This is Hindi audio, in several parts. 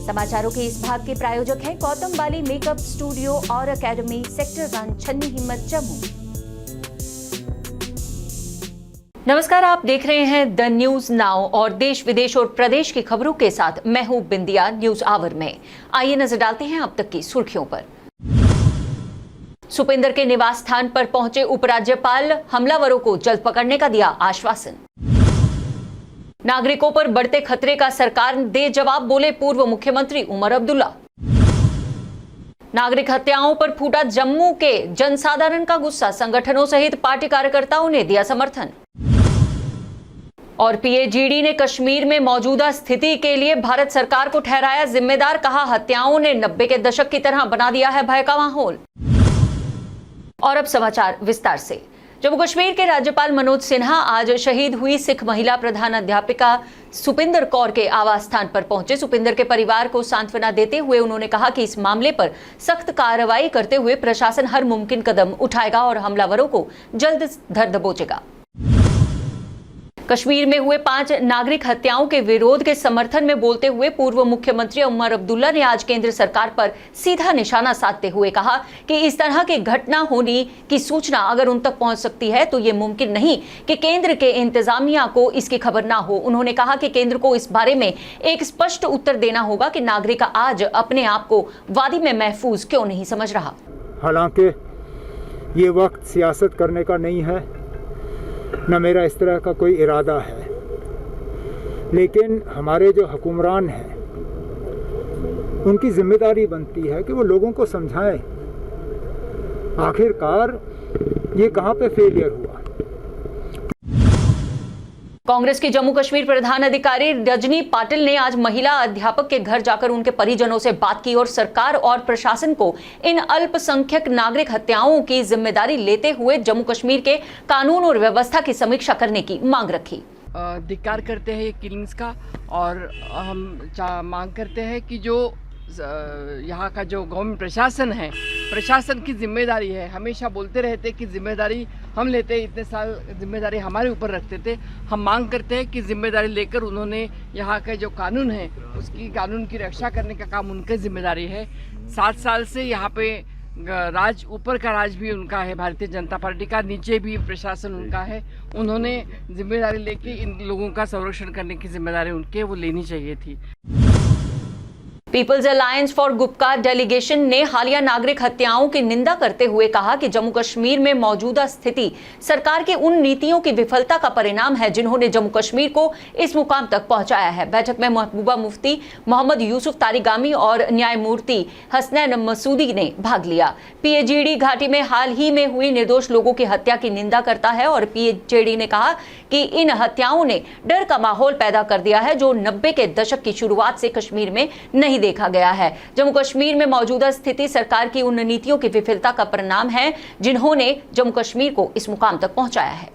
समाचारों के इस भाग के प्रायोजक हैं गौतम बाली मेकअप स्टूडियो और एकेडमी, सेक्टर 1, छन्नी हिम्मत, जम्मू। नमस्कार, आप देख रहे हैं द न्यूज नाउ और देश विदेश और प्रदेश की खबरों के साथ मैं हूं बिंदिया। न्यूज आवर में आइए नजर डालते हैं अब तक की सुर्खियों पर। सुपेंद्र के निवास स्थान पर पहुंचे उपराज्यपाल, हमलावरों को जल्द पकड़ने का दिया आश्वासन। नागरिकों पर बढ़ते खतरे का सरकार दे जवाब, बोले पूर्व मुख्यमंत्री उमर अब्दुल्ला। नागरिक हत्याओं पर फूटा जम्मू के जनसाधारण का गुस्सा, संगठनों सहित पार्टी कार्यकर्ताओं ने दिया समर्थन। और पीएजीडी ने कश्मीर में मौजूदा स्थिति के लिए भारत सरकार को ठहराया जिम्मेदार, कहा हत्याओं ने 90 के दशक की तरह बना दिया है भय का माहौल। और अब समाचार विस्तार से। जम्मू कश्मीर के राज्यपाल मनोज सिन्हा आज शहीद हुई सिख महिला प्रधान अध्यापिका सुपिंदर कौर के आवास स्थान पर पहुंचे। सुपिंदर के परिवार को सांत्वना देते हुए उन्होंने कहा कि इस मामले पर सख्त कार्रवाई करते हुए प्रशासन हर मुमकिन कदम उठाएगा और हमलावरों को जल्द धर दबोचेगा। कश्मीर में हुए 5 नागरिक हत्याओं के विरोध के समर्थन में बोलते हुए पूर्व मुख्यमंत्री उमर अब्दुल्ला ने आज केंद्र सरकार पर सीधा निशाना साधते हुए कहा कि इस तरह की घटना होने की सूचना अगर उन तक पहुंच सकती है तो ये मुमकिन नहीं कि केंद्र के इंतजामिया को इसकी खबर ना हो। उन्होंने कहा कि केंद्र को इस बारे में एक स्पष्ट उत्तर देना होगा कि नागरिक आज अपने आप को वादी में महफूज क्यों नहीं समझ रहा। हालांकि ये वक्त सियासत करने का नहीं है, न मेरा इस तरह का कोई इरादा है, लेकिन हमारे जो हुक्मरान हैं उनकी जिम्मेदारी बनती है कि वो लोगों को समझाएं आखिरकार ये कहाँ पे फेलियर हुआ। कांग्रेस की जम्मू कश्मीर प्रधान अधिकारी रजनी पाटिल ने आज महिला अध्यापक के घर जाकर उनके परिजनों से बात की और सरकार और प्रशासन को इन अल्पसंख्यक नागरिक हत्याओं की जिम्मेदारी लेते हुए जम्मू कश्मीर के कानून और व्यवस्था की समीक्षा करने की मांग रखी। धिक्कार करते हैं ये किलिंग्स का और हम मांग करते हैं कि जो यहाँ का जो गवर्नमेंट प्रशासन है, प्रशासन की जिम्मेदारी है। हमेशा बोलते रहते कि जिम्मेदारी हम लेते, इतने साल जिम्मेदारी हमारे ऊपर रखते थे। हम मांग करते हैं कि जिम्मेदारी लेकर उन्होंने यहाँ का जो कानून है उसकी कानून की रक्षा करने का काम उनकी जिम्मेदारी है। 7 साल से यहाँ पे राज, ऊपर का राज भी उनका है, भारतीय जनता पार्टी का, नीचे भी प्रशासन उनका है। उन्होंने जिम्मेदारी लेके इन लोगों का संरक्षण करने की जिम्मेदारी उनके वो लेनी चाहिए थी। पीपल्स अलायंस फॉर गुपका डेलीगेशन ने हालिया नागरिक हत्याओं की निंदा करते हुए कहा कि जम्मू कश्मीर में मौजूदा स्थिति सरकार की उन नीतियों की विफलता का परिणाम है जिन्होंने जम्मू कश्मीर को इस मुकाम तक पहुंचाया है। बैठक में महबूबा मुफ्ती, मोहम्मद यूसुफ तारिगामी और न्यायमूर्ति हसनैन मसूदी ने भाग लिया। पीएजीडी घाटी में हाल ही में हुई निर्दोष लोगों की हत्या की निंदा करता है और पीएजीडी ने कहा कि इन हत्याओं ने डर का माहौल पैदा कर दिया है जो 90 के दशक की शुरुआत से कश्मीर में नहीं देखा गया है। जम्मू कश्मीर में मौजूदा स्थिति सरकार की उन नीतियों की विफलता का परिणाम है जिन्होंने जम्मू कश्मीर को इस मुकाम तक पहुंचाया है।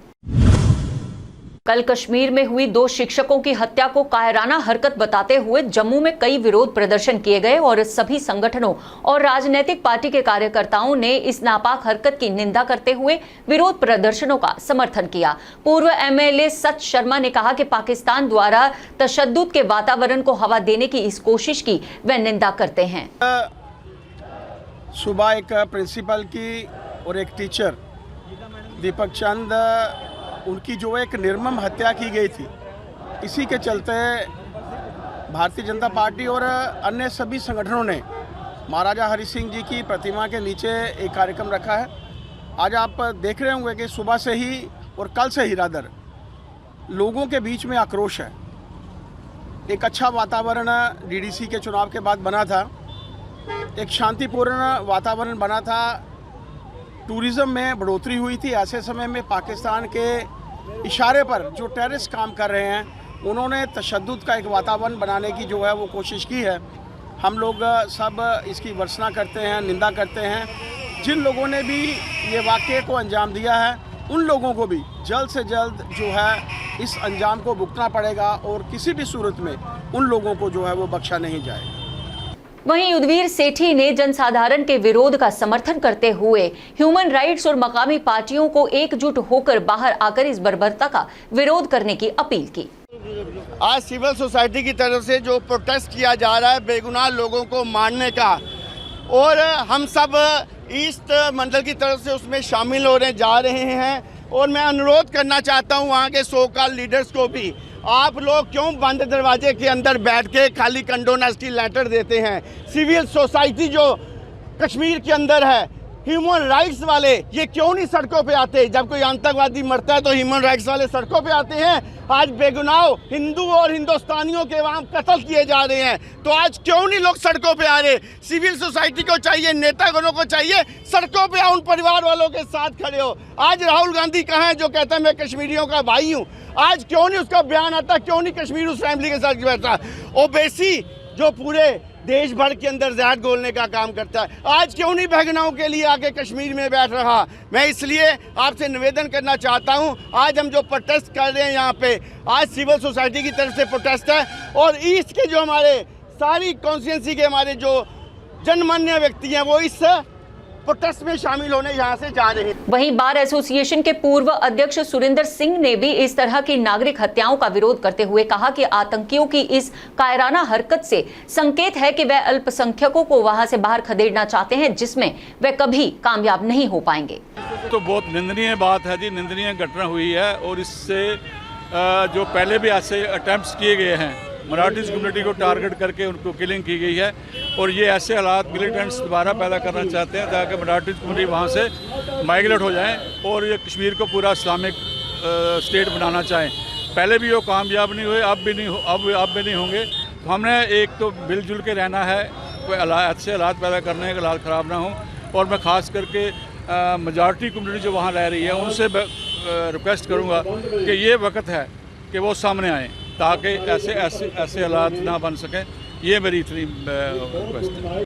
कल कश्मीर में हुई 2 शिक्षकों की हत्या को कायराना हरकत बताते हुए जम्मू में कई विरोध प्रदर्शन किए गए और सभी संगठनों और राजनीतिक पार्टी के कार्यकर्ताओं ने इस नापाक हरकत की निंदा करते हुए विरोध प्रदर्शनों का समर्थन किया। पूर्व एमएलए सच शर्मा ने कहा कि पाकिस्तान द्वारा तशद्दुद के वातावरण को हवा देने की इस कोशिश की वे निंदा करते हैं। सुबह एक प्रिंसिपल की और एक टीचर दीपक चंद, उनकी जो एक निर्मम हत्या की गई थी, इसी के चलते भारतीय जनता पार्टी और अन्य सभी संगठनों ने महाराजा हरि सिंह जी की प्रतिमा के नीचे एक कार्यक्रम रखा है। आज आप देख रहे होंगे कि सुबह से ही और कल से ही रादर लोगों के बीच में आक्रोश है। एक अच्छा वातावरण डीडीसी के चुनाव के बाद बना था, एक शांतिपूर्ण वातावरण बना था, टूरिज्म में बढ़ोतरी हुई थी। ऐसे समय में पाकिस्तान के इशारे पर जो टेररिस्ट काम कर रहे हैं उन्होंने तशद्दुद का एक वातावरण बनाने की जो है वो कोशिश की है। हम लोग सब इसकी भर्त्सना करते हैं, निंदा करते हैं। जिन लोगों ने भी ये वाक़ये को अंजाम दिया है उन लोगों को भी जल्द से जल्द जो है इस अंजाम को भुगतना पड़ेगा और किसी भी सूरत में उन लोगों को जो है वो बख्शा नहीं जाएगा। वहीं युद्धवीर सेठी ने जनसाधारण के विरोध का समर्थन करते हुए ह्यूमन राइट्स और मकामी पार्टियों को एकजुट होकर बाहर आकर इस बर्बरता का विरोध करने की अपील की। आज सिविल सोसाइटी की तरफ से जो प्रोटेस्ट किया जा रहा है बेगुनाह लोगों को मारने का, और हम सब ईस्ट मंडल की तरफ से उसमें शामिल होने जा रहे हैं। और मैं अनुरोध करना चाहता हूं वहां के सो कॉल्ड लीडर्स को भी, आप लोग क्यों बंद दरवाजे के अंदर बैठ के खाली कंडोनेस्टी लेटर देते हैं? सिविल सोसाइटी जो कश्मीर के अंदर है, ह्यूमन राइट्स वाले, ये क्यों नहीं सड़कों पे आते? जब कोई आतंकवादी मरता है तो ह्यूमन राइट्स वाले सड़कों पे आते हैं। आज बेगुनाह हिंदू और हिंदुस्तानियों के वहाँ कत्ल किए जा रहे हैं, तो आज क्यों नहीं लोग सड़कों पे आ रहे? सिविल सोसाइटी को चाहिए, नेतागणों को चाहिए, सड़कों पे आओ, उन परिवार वालों के साथ खड़े हो। आज राहुल गांधी कहाँ है जो कहता है मैं कश्मीरियों का भाई हूँ? आज क्यों नहीं उसका बयान आता? क्यों नहीं कश्मीर उस फैमिली के साथ बैठता? ओबीसी जो पूरे देश भर के अंदर जहर घोलने का काम करता है, आज क्यों नहीं बेगुनाहों के लिए आके कश्मीर में बैठ रहा? मैं इसलिए आपसे निवेदन करना चाहता हूं, आज हम जो प्रोटेस्ट कर रहे हैं यहाँ पे, आज सिविल सोसाइटी की तरफ से प्रोटेस्ट है, और ईस्ट के जो हमारे सारी कॉन्स्टिट्यूंसी के हमारे जो जनमान्य व्यक्ति हैं वो इस प्रोटेस्ट में शामिल होने यहाँ से जा रहे हैं। वहीं बार एसोसिएशन के पूर्व अध्यक्ष सुरिंदर सिंह ने भी इस तरह की नागरिक हत्याओं का विरोध करते हुए कहा कि आतंकियों की इस कायराना हरकत से संकेत है कि वे अल्पसंख्यकों को वहां से बाहर खदेड़ना चाहते हैं, जिसमें वे कभी कामयाब नहीं हो पाएंगे। तो बहुत निंदनीय बात है जी, निंदनीय घटना हुई है, और इससे जो पहले भी ऐसे अटेम्प्ट्स किए गए हैं, मराठीज कम्युनिटी को टारगेट करके उनको किलिंग की गई है, और ये ऐसे हालात मिलिटेंट्स दोबारा पैदा करना चाहते हैं ताकि मराठीज कम्युनिटी वहाँ से माइग्रेट हो जाएं और ये कश्मीर को पूरा इस्लामिक स्टेट बनाना चाहें। पहले भी वो कामयाब नहीं हुए, अब भी नहीं होंगे। तो हमने एक तो मिलजुल के रहना है, कोई अच्छे हालात पैदा करने के हालात ख़राब ना हो। और मैं ख़ास करके मेजॉरिटी कम्युनिटी जो वहाँ रह रही है उनसे रिक्वेस्ट करूँगा कि ये वक्त है कि वो सामने आएँ ताकि ऐसे हालात ना बन सकें। ये मेरी इतनी रिक्वेस्ट है।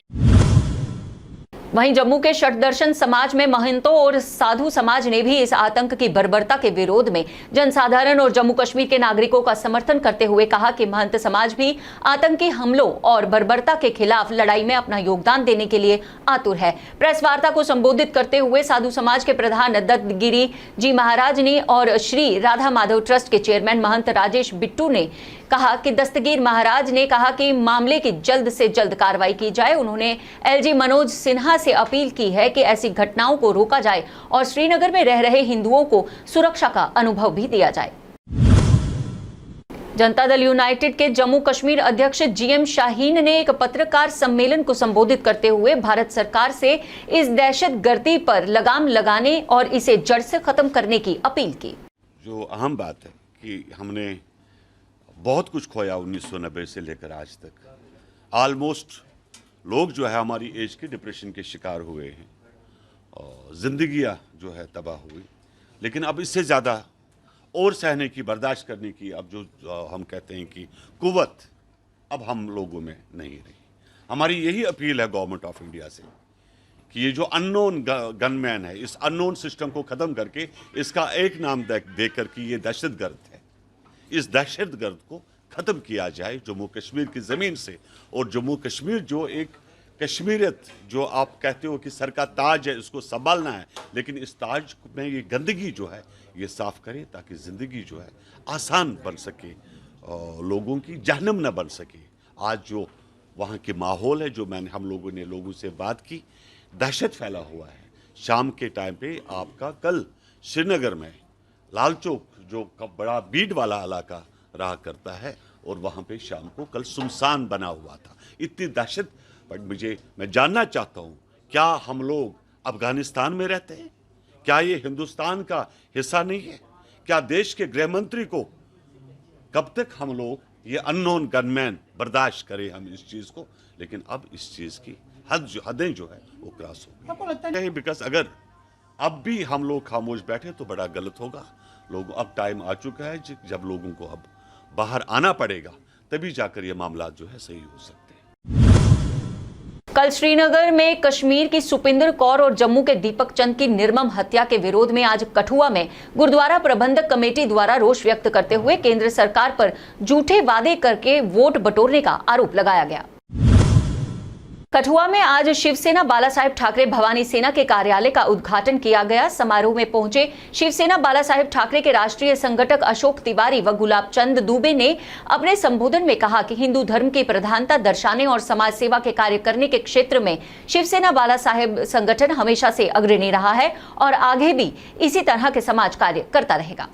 वहीं जम्मू के षटदर्शन समाज में महंतों और साधु समाज ने भी इस आतंक की बर्बरता के विरोध में जनसाधारण और जम्मू कश्मीर के नागरिकों का समर्थन करते हुए कहा कि महंत समाज भी आतंकी हमलों और बर्बरता के खिलाफ लड़ाई में अपना योगदान देने के लिए आतुर है। प्रेस वार्ता को संबोधित करते हुए साधु समाज के प्रधान दत्तगिरी जी महाराज ने और श्री राधा माधव ट्रस्ट के चेयरमैन महंत राजेश बिट्टू ने कहा कि दस्तगीर महाराज ने कहा कि मामले की जल्द से जल्द कार्रवाई की जाए। उन्होंने एलजी मनोज सिन्हा से अपील की है कि ऐसी घटनाओं को रोका जाए और श्रीनगर में रह रहे हिंदुओं को सुरक्षा का अनुभव भी दिया जाए। जनता दल यूनाइटेड के जम्मू कश्मीर अध्यक्ष जीएम शाहीन ने एक पत्रकार सम्मेलन को संबोधित करते हुए भारत सरकार से इस दहशतगर्दी पर लगाम लगाने और इसे जड़ से खत्म करने की अपील की। जो अहम बात है कि हमने बहुत कुछ खोया 1990 से लेकर आज तक। ऑलमोस्ट लोग जो है हमारी एज के डिप्रेशन के शिकार हुए हैं और ज़िंदगियाँ जो है तबाह हुई। लेकिन अब इससे ज़्यादा और सहने की, बर्दाश्त करने की, अब जो हम कहते हैं कि कुव्वत अब हम लोगों में नहीं रही। हमारी यही अपील है गवर्नमेंट ऑफ इंडिया से कि ये जो अननोन गनमैन है, इस अननोन सिस्टम को ख़त्म करके इसका एक नाम देकर कि ये दहशतगर्द है, इस दहशतगर्द को ख़त्म किया जाए जम्मू कश्मीर की ज़मीन से। और जम्मू कश्मीर जो एक कश्मीरियत जो आप कहते हो कि सर का ताज है, इसको संभालना है, लेकिन इस ताज में ये गंदगी जो है ये साफ़ करें ताकि ज़िंदगी जो है आसान बन सके, लोगों की जहन्नम न बन सके। आज जो वहाँ के माहौल है, जो हम लोगों ने लोगों से बात की, दहशत फैला हुआ है। शाम के टाइम पे आपका कल श्रीनगर में लाल चौक जो बड़ा भीड़ वाला इलाका रहा करता है, और वहाँ पे शाम को कल सुनसान बना हुआ था। इतनी दहशत। पर मैं जानना चाहता हूँ, क्या हम लोग अफगानिस्तान में रहते हैं? क्या ये हिंदुस्तान का हिस्सा नहीं है? क्या देश के गृह मंत्री को कब तक हम लोग ये अननोन गनमैन बर्दाश्त करें हम इस चीज़ को? लेकिन अब इस चीज़ की हदें जो है वो क्रॉस हो गई। बिकॉज अगर अब भी हम लोग खामोश बैठे तो बड़ा गलत होगा। लोग अब टाइम आ चुका है जब लोगों को अब बाहर आना पड़ेगा, तभी जाकर ये मामला जो है सही हो सकते हैं। कल श्रीनगर में कश्मीर की सुपिंदर कौर और जम्मू के दीपक चंद की निर्मम हत्या के विरोध में आज कठुआ में गुरुद्वारा प्रबंधक कमेटी द्वारा रोष व्यक्त करते हुए केंद्र सरकार पर झूठे वादे करके वोट बटोरने का आरोप लगाया गया। कठुआ में आज शिवसेना बाला साहेब ठाकरे भवानी सेना के कार्यालय का उद्घाटन किया गया। समारोह में पहुंचे शिवसेना बाला साहेब ठाकरे के राष्ट्रीय संगठक अशोक तिवारी व गुलाब चंद दुबे ने अपने संबोधन में कहा कि हिंदू धर्म की प्रधानता दर्शाने और समाज सेवा के कार्य करने के क्षेत्र में शिवसेना बाला साहेब संगठन हमेशा से अग्रणी रहा है और आगे भी इसी तरह के समाज कार्य करता रहेगा।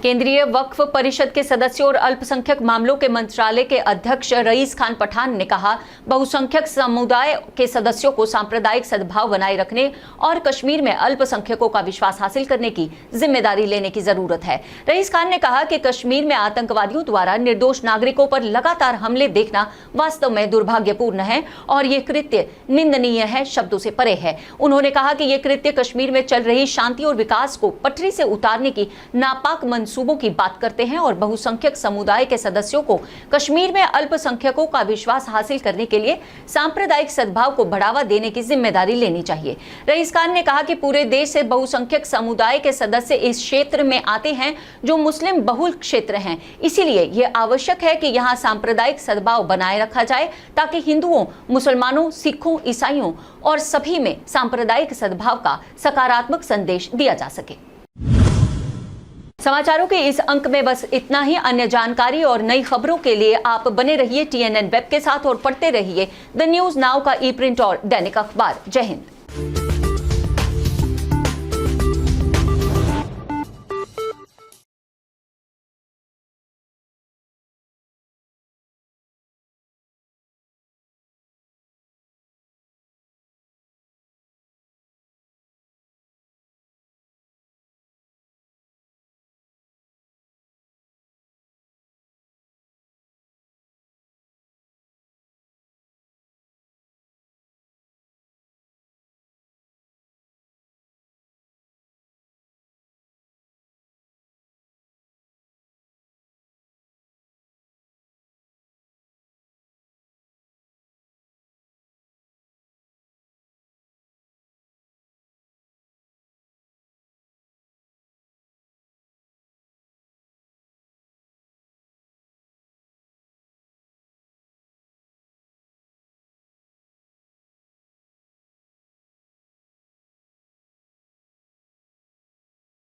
केंद्रीय वक्फ परिषद के सदस्यों और अल्पसंख्यक मामलों के मंत्रालय के अध्यक्ष रईस खान पठान ने कहा, बहुसंख्यक समुदाय के सदस्यों को सांप्रदायिक सद्भाव बनाए रखने और कश्मीर में अल्पसंख्यकों का विश्वास हासिल करने की जिम्मेदारी लेने की जरूरत है। रईस खान ने कहा कि कश्मीर में आतंकवादियों द्वारा निर्दोष नागरिकों पर लगातार हमले देखना वास्तव में दुर्भाग्यपूर्ण है और ये कृत्य निंदनीय है, शब्दों से परे है। उन्होंने कहा कि ये कृत्य कश्मीर में चल रही शांति और विकास को पटरी से उतारने की नापाक सूबों की बात करते हैं और बहुसंख्यक समुदाय के सदस्यों को कश्मीर में अल्पसंख्यकों का विश्वास हासिल करने के लिए सांप्रदायिक सद्भाव को बढ़ावा देने की जिम्मेदारी लेनी चाहिए। रईस खान ने कहा कि पूरे देश से बहुसंख्यक समुदाय के सदस्य इस क्षेत्र में आते हैं जो मुस्लिम बहुल क्षेत्र हैं, इसीलिए यह आवश्यक है कि यहाँ सांप्रदायिक सद्भाव बनाए रखा जाए ताकि हिंदुओं, मुसलमानों, सिखों, ईसाइयों और सभी में सांप्रदायिक सद्भाव का सकारात्मक संदेश दिया जा सके। समाचारों के इस अंक में बस इतना ही। अन्य जानकारी और नई खबरों के लिए आप बने रहिए TNN वेब के साथ और पढ़ते रहिए द न्यूज नाउ का ई प्रिंट और दैनिक अखबार। जय हिंद।